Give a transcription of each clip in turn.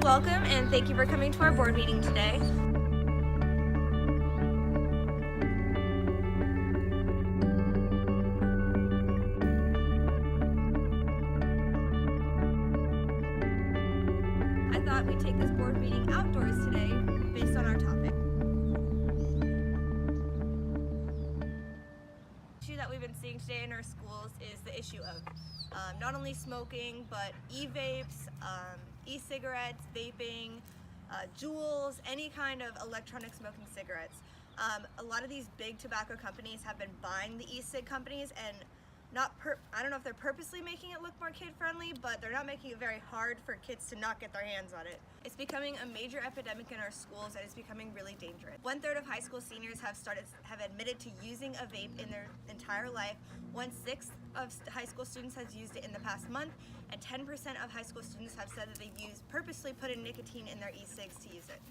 welcome and thank you for coming to our board meeting today. I thought we'd take this board meeting outdoors today based on our topic. The issue that we've been seeing today in our schools is the issue of not only smoking, but e-vapes, e-cigarettes, vaping, Juuls, any kind of electronic smoking cigarettes. A lot of these big tobacco companies have been buying the e-cig companies and I don't know if they're purposely making it look more kid-friendly, but they're not making it very hard for kids to not get their hands on it. It's becoming a major epidemic in our schools and it's becoming really dangerous. 1/3 of high school seniors have admitted to using a vape in their entire life. 1/6 of high school students has used it in the past month, and 10% of high school students have said that they purposely put in nicotine in their e-cigs to use it.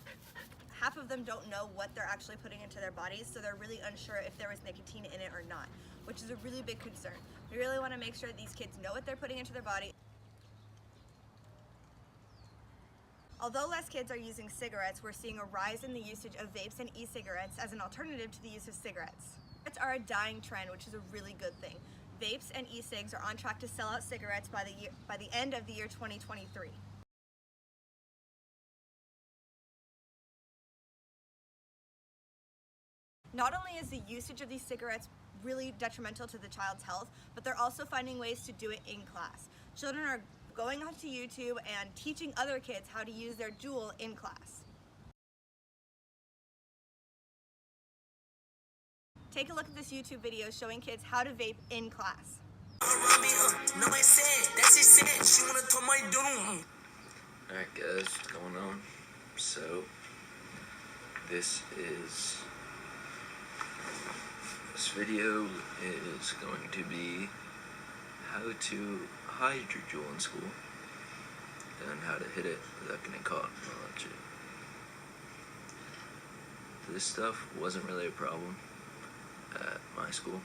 Half of them don't know what they're actually putting into their bodies, so they're really unsure if there was nicotine in it or not, which is a really big concern. We really want to make sure that these kids know what they're putting into their body. Although less kids are using cigarettes, we're seeing a rise in the usage of vapes and e-cigarettes as an alternative to the use of cigarettes. Cigarettes are a dying trend, which is a really good thing. Vapes and e-cigs are on track to sell out cigarettes by the end of the year 2023. Not only is the usage of these cigarettes really detrimental to the child's health, but they're also finding ways to do it in class. Children are going onto YouTube and teaching other kids how to use their Juul in class. Take a look at this YouTube video showing kids how to vape in class. Alright guys, what's going on? So, this video is going to be how to hide your Juul in school and how to hit it without getting caught and all that shit. This stuff wasn't really a problem at my school,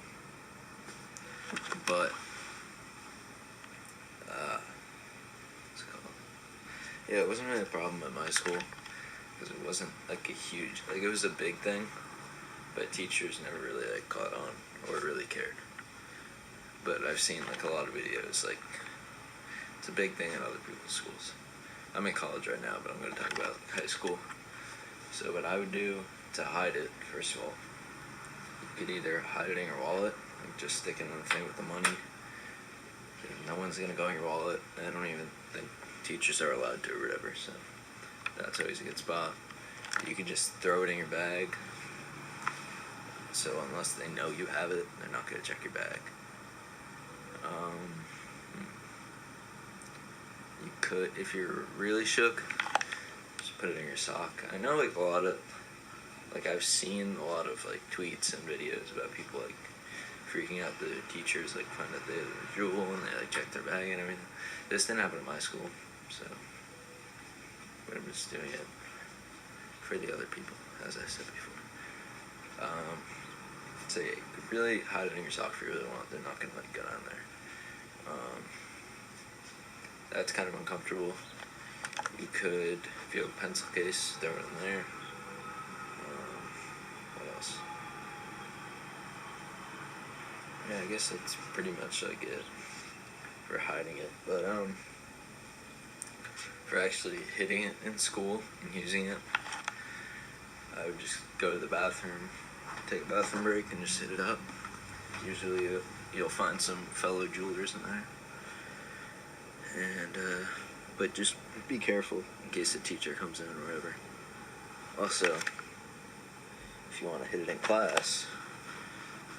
but yeah, it wasn't really a problem at my school because it wasn't like it was a big thing, but teachers never really caught on or really cared. But I've seen a lot of videos, it's a big thing in other people's schools. I'm in college right now, but I'm going to talk about high school. So what I would do to hide it, first of all, you could either hide it in your wallet, just stick it in the thing with the money. No one's going to go in your wallet. I don't even think teachers are allowed to or whatever, so that's always a good spot. You can just throw it in your bag, so unless they know you have it, they're not going to check your bag. You could, if you're really shook, just put it in your sock. I know I've seen a lot of tweets and videos about people freaking out the teachers, find out they have a Juul and they check their bag and everything. This didn't happen at my school, so I'm just doing it for the other people, as I said before. So yeah, you could really hide it in your sock if you really want. They're not gonna get on there. That's kind of uncomfortable. You could, if you have a pencil case, throw it in there. What else? Yeah, I guess that's pretty much it for hiding it. But for actually hitting it in school and using it, I would just go to the bathroom, take a bathroom break, and just hit it up. Usually you'll find some fellow Juulers in there. And but just be careful in case the teacher comes in or whatever. Also, if you want to hit it in class,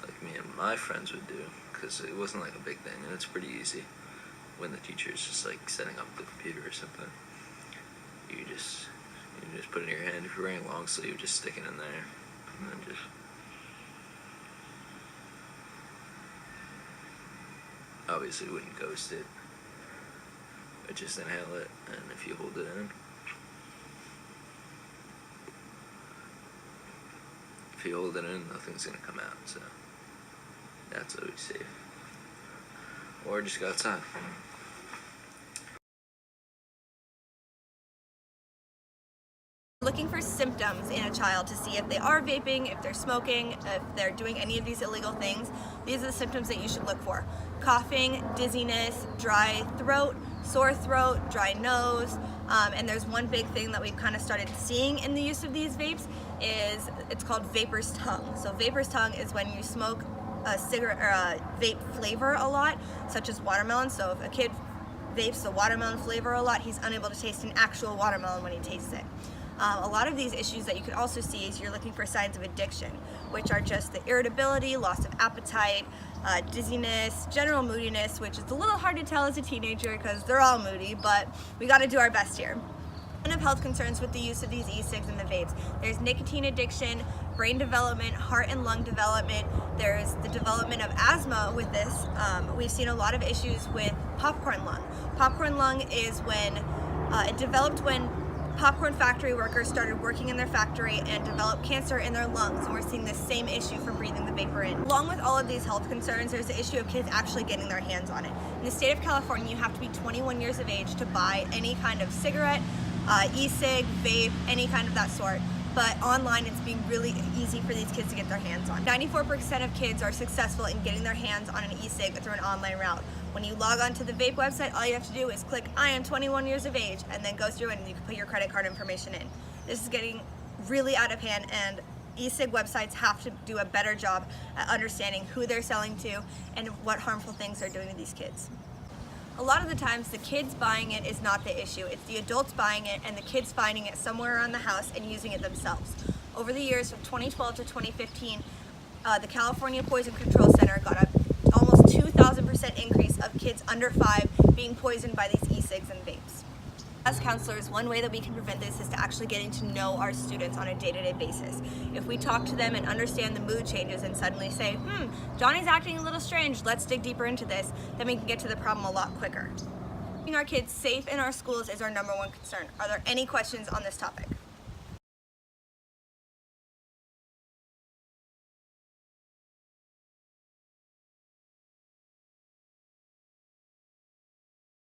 like me and my friends would do, because it wasn't a big thing, and it's pretty easy when the teacher's just setting up the computer or something. You just put it in your hand. If you're wearing a long sleeve, just stick it in there, and then just obviously wouldn't ghost it, but just inhale it, and if you hold it in, nothing's gonna come out, so that's always safe. Or just go outside. looking for symptoms in a child to see if they are vaping, if they're smoking, if they're doing any of these illegal things, these are the symptoms that you should look for. Coughing, dizziness, dry throat, sore throat, dry nose, and there's one big thing that we've kind of started seeing in the use of these vapes is it's called vapor's tongue. So vapor's tongue is when you smoke a cigarette or a vape flavor a lot, such as watermelon. So if a kid vapes the watermelon flavor a lot, he's unable to taste an actual watermelon when he tastes it. A lot of these issues that you could also see is you're looking for signs of addiction, which are just the irritability, loss of appetite, dizziness, general moodiness, which is a little hard to tell as a teenager because they're all moody, but we got to do our best here. Of health concerns with the use of these e-cigs and the vapes. There's nicotine addiction, brain development, heart and lung development. There's the development of asthma with this. We've seen a lot of issues with popcorn lung. Popcorn lung is when it developed when popcorn factory workers started working in their factory and developed cancer in their lungs, and we're seeing the same issue from breathing the vapor in. Along with all of these health concerns, there's the issue of kids actually getting their hands on it. In the state of California, you have to be 21 years of age to buy any kind of cigarette, e-cig, vape, any kind of that sort. But online, it's being really easy for these kids to get their hands on. 94% of kids are successful in getting their hands on an e-cig through an online route. When you log on to the vape website, all you have to do is click I am 21 years of age and then go through and you can put your credit card information in. This is getting really out of hand, and e-cig websites have to do a better job at understanding who they're selling to and what harmful things they're doing to these kids. A lot of the times, the kids buying it is not the issue. It's the adults buying it and the kids finding it somewhere around the house and using it themselves. Over the years, from 2012 to 2015, the California Poison Control Center got a almost 2,000% increase of kids under 5 being poisoned by these e-cigs and vapes. As counselors, one way that we can prevent this is to actually getting to know our students on a day-to-day basis. If we talk to them and understand the mood changes and suddenly say, Johnny's acting a little strange, let's dig deeper into this, then we can get to the problem a lot quicker. Keeping our kids safe in our schools is our #1 concern. Are there any questions on this topic?